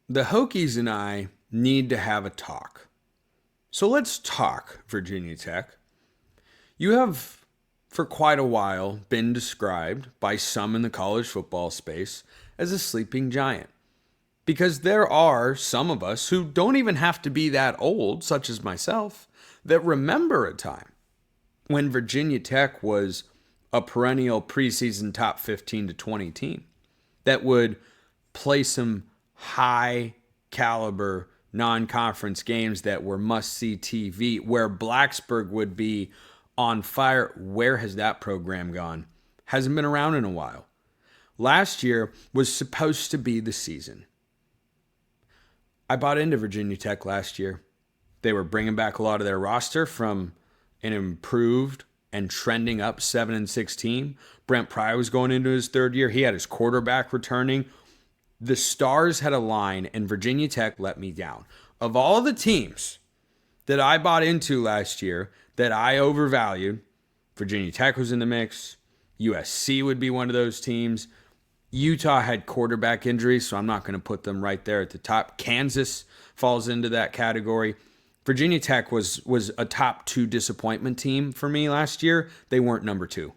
The Hokies and I need to have a talk. So let's talk, Virginia Tech. You have, for quite a while, been described by some in the college football space as a sleeping giant. Because there are some of us who don't even have to be that old, such as myself, that remember a time when Virginia Tech was a perennial preseason top 15 to 20 team that would play some high caliber non-conference games that were must-see TV, where Blacksburg would be on fire. Where has that program gone? Hasn't been around in a while. Last year was supposed to be the season. I bought into Virginia Tech last year. They were bringing back a lot of their roster from an improved and trending up 7-6 team. Brent Pry was going into his third year. He had his quarterback returning. The stars had aligned, and Virginia Tech let me down. Of all the teams that I bought into last year that I overvalued, Virginia Tech was in the mix. USC would be one of those teams. Utah had quarterback injuries, so I'm not going to put them right there at the top. Kansas falls into that category. Virginia Tech was a top 2 disappointment team for me last year. They weren't number 2.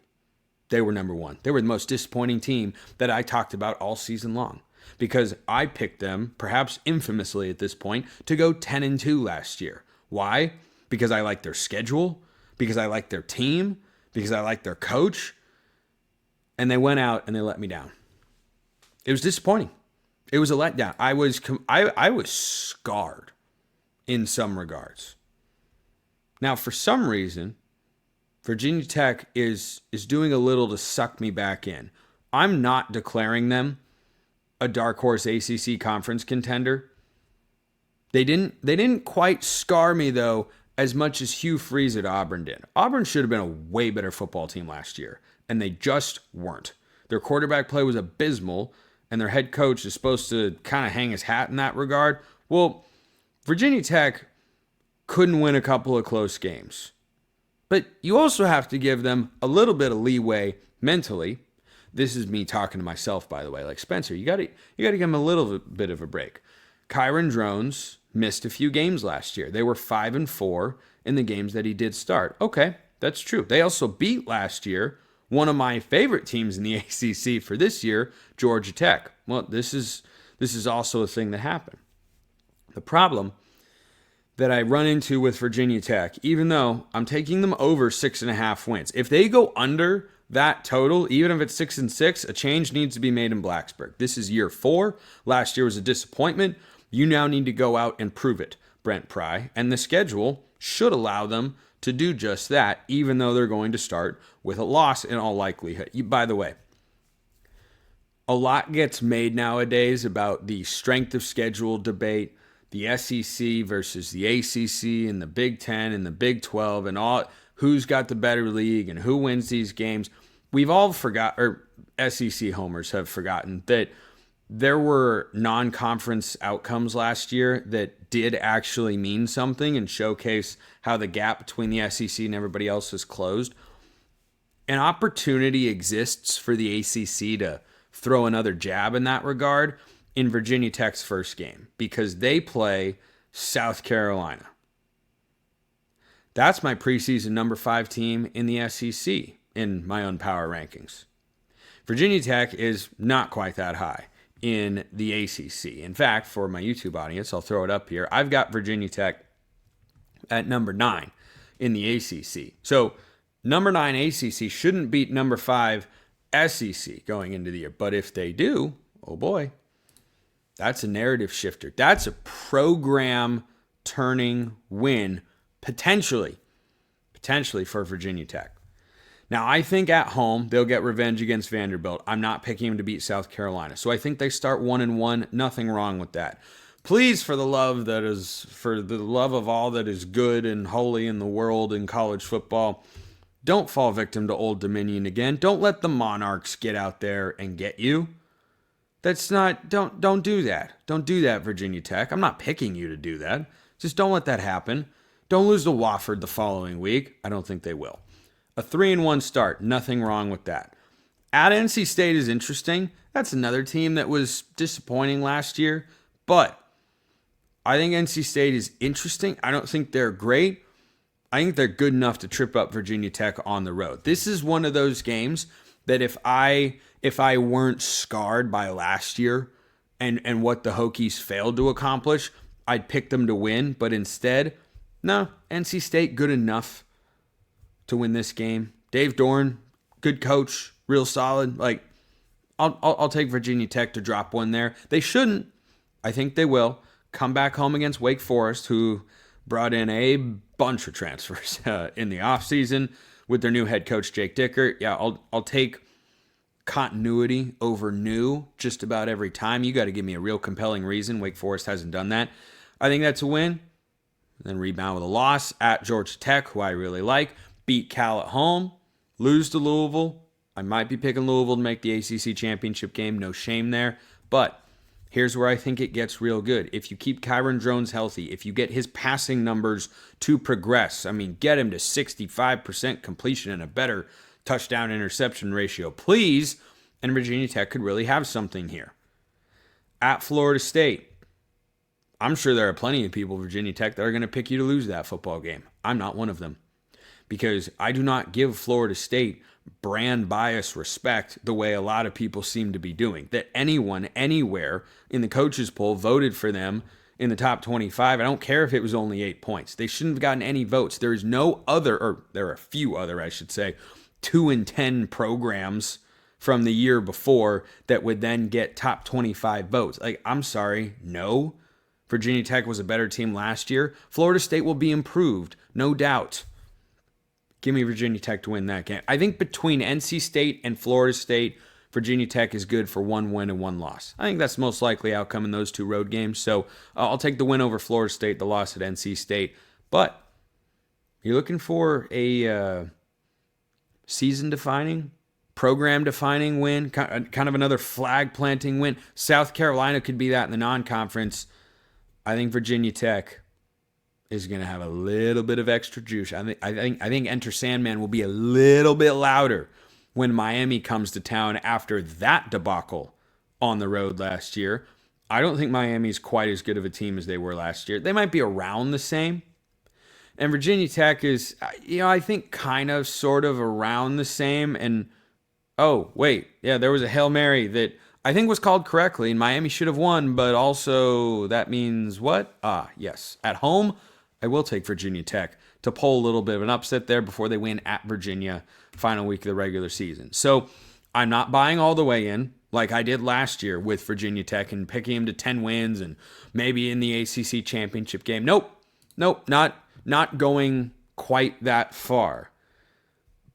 They were number 1. They were the most disappointing team that I talked about all season long because I picked them, perhaps infamously at this point, to go 10-2 last year. Why? Because I like their schedule, because I like their team, because I like their coach, and they went out and they let me down. It was disappointing. It was a letdown. I was scarred in some regards. Now, for some reason, Virginia Tech is doing a little to suck me back in. I'm not declaring them a dark horse ACC conference contender. They didn't quite scar me though as much as Hugh Freeze at Auburn did. Auburn should have been a way better football team last year, and they just weren't. Their quarterback play was abysmal, and their head coach is supposed to kind of hang his hat in that regard. Well, Virginia Tech couldn't win a couple of close games. But you also have to give them a little bit of leeway mentally. This is me talking to myself, by the way. Like, Spencer, you got to give them a little bit of a break. Kyron Drones missed a few games last year. They were 5-4 in the games that he did start. Okay, that's true. They also beat last year one of my favorite teams in the ACC for this year, Georgia Tech. Well, this is also a thing that happened. The problem that I run into with Virginia Tech, even though I'm taking them over 6.5 wins, if they go under that total, even if it's 6-6, a change needs to be made in Blacksburg. This is year 4. Last year was a disappointment. You now need to go out and prove it, Brent Pry. And the schedule should allow them to do just that, even though they're going to start with a loss in all likelihood. By the way, a lot gets made nowadays about the strength of schedule debate, the SEC versus the ACC and the Big Ten and the Big 12 and all, who's got the better league and who wins these games. We've all or SEC homers have forgotten that there were non-conference outcomes last year that did actually mean something and showcase how the gap between the SEC and everybody else is closed. An opportunity exists for the ACC to throw another jab in that regard in Virginia Tech's first game because they play South Carolina. That's my preseason number 5 team in the SEC in my own power rankings. Virginia Tech is not quite that high in the ACC. In fact, for my YouTube audience, I'll throw it up here. I've got Virginia Tech at number 9 in the ACC. So number 9 ACC shouldn't beat number 5 SEC going into the year. But if they do, oh boy, that's a narrative shifter. That's a program turning win potentially for Virginia Tech. Now, I think at home, they'll get revenge against Vanderbilt. I'm not picking them to beat South Carolina. So I think they start 1-1. Nothing wrong with that. Please, for the love of all that is good and holy in the world in college football, don't fall victim to Old Dominion again. Don't let the Monarchs get out there and get you. Don't do that. Don't do that, Virginia Tech. I'm not picking you to do that. Just don't let that happen. Don't lose to Wofford the following week. I don't think they will. A 3-1 start, nothing wrong with that. At NC State is interesting. That's another team that was disappointing last year, But I think NC State is interesting. I don't think they're great. I think they're good enough to trip up Virginia Tech on the road. This is one of those games that if I weren't scarred by last year and what the Hokies failed to accomplish, I'd pick them to win. But instead, no, NC State good enough to win this game. Dave Dorn, good coach, real solid. Like, I'll take Virginia Tech to drop one there. They shouldn't. I think they will. Come back home against Wake Forest, who brought in a bunch of transfers in the offseason with their new head coach, Jake Dickert. Yeah, I'll take continuity over new just about every time. You got to give me a real compelling reason. Wake Forest hasn't done that. I think that's a win. Then rebound with a loss at Georgia Tech, who I really like. Beat Cal at home. Lose to Louisville. I might be picking Louisville to make the ACC championship game. No shame there. But here's where I think it gets real good. If you keep Kyron Drones healthy, if you get his passing numbers to progress, I mean, get him to 65% completion and a better touchdown interception ratio, please, and Virginia Tech could really have something here. At Florida State, I'm sure there are plenty of people, Virginia Tech, that are going to pick you to lose that football game. I'm not one of them, because I do not give Florida State brand bias respect the way a lot of people seem to be doing. That anyone, anywhere in the coaches poll voted for them in the top 25. I don't care if it was only 8 points. They shouldn't have gotten any votes. There is no other, or there are a few other, I should say, 2 and 10 programs from the year before that would then get top 25 votes. Like, I'm sorry, no. Virginia Tech was a better team last year. Florida State will be improved, no doubt. Give me Virginia Tech to win that game. I think between NC State and Florida State, Virginia Tech is good for 1 win and 1 loss. I think that's the most likely outcome in those 2 road games. So I'll take the win over Florida State, the loss at NC State. But you're looking for a season-defining, program-defining win, kind of another flag-planting win. South Carolina could be that in the non-conference. I think Virginia Tech is going to have a little bit of extra juice. I think Enter Sandman will be a little bit louder when Miami comes to town after that debacle on the road last year. I don't think Miami's quite as good of a team as they were last year. They might be around the same. And Virginia Tech is, I think kind of sort of around the same. And, oh, wait, yeah, there was a Hail Mary that I think was called correctly, and Miami should have won, but also that means what? Yes. At home, I will take Virginia Tech to pull a little bit of an upset there before they win at Virginia final week of the regular season. So I'm not buying all the way in like I did last year with Virginia Tech and picking them to 10 wins and maybe in the ACC championship game. Nope, not going quite that far.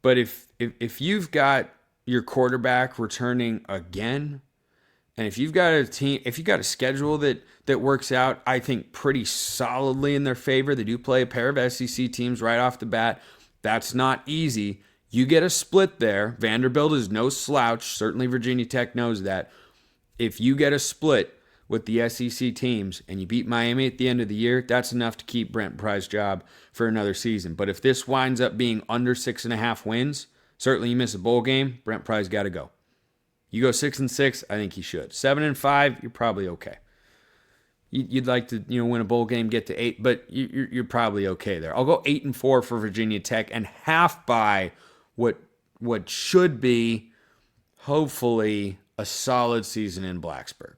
But if you've got your quarterback returning again, and if you've got a schedule that works out, I think, pretty solidly in their favor, they do play a pair of SEC teams right off the bat. That's not easy. You get a split there. Vanderbilt is no slouch. Certainly Virginia Tech knows that. If you get a split with the SEC teams and you beat Miami at the end of the year, that's enough to keep Brent Pry's job for another season. But if this winds up being under 6.5 wins, certainly you miss a bowl game, Brent Pry's got to go. You go 6-6, I think he should. 7-5, you're probably okay. You'd like to, win a bowl game, get to 8, but you're probably okay there. I'll go 8-4 for Virginia Tech and half by what should be, hopefully, a solid season in Blacksburg.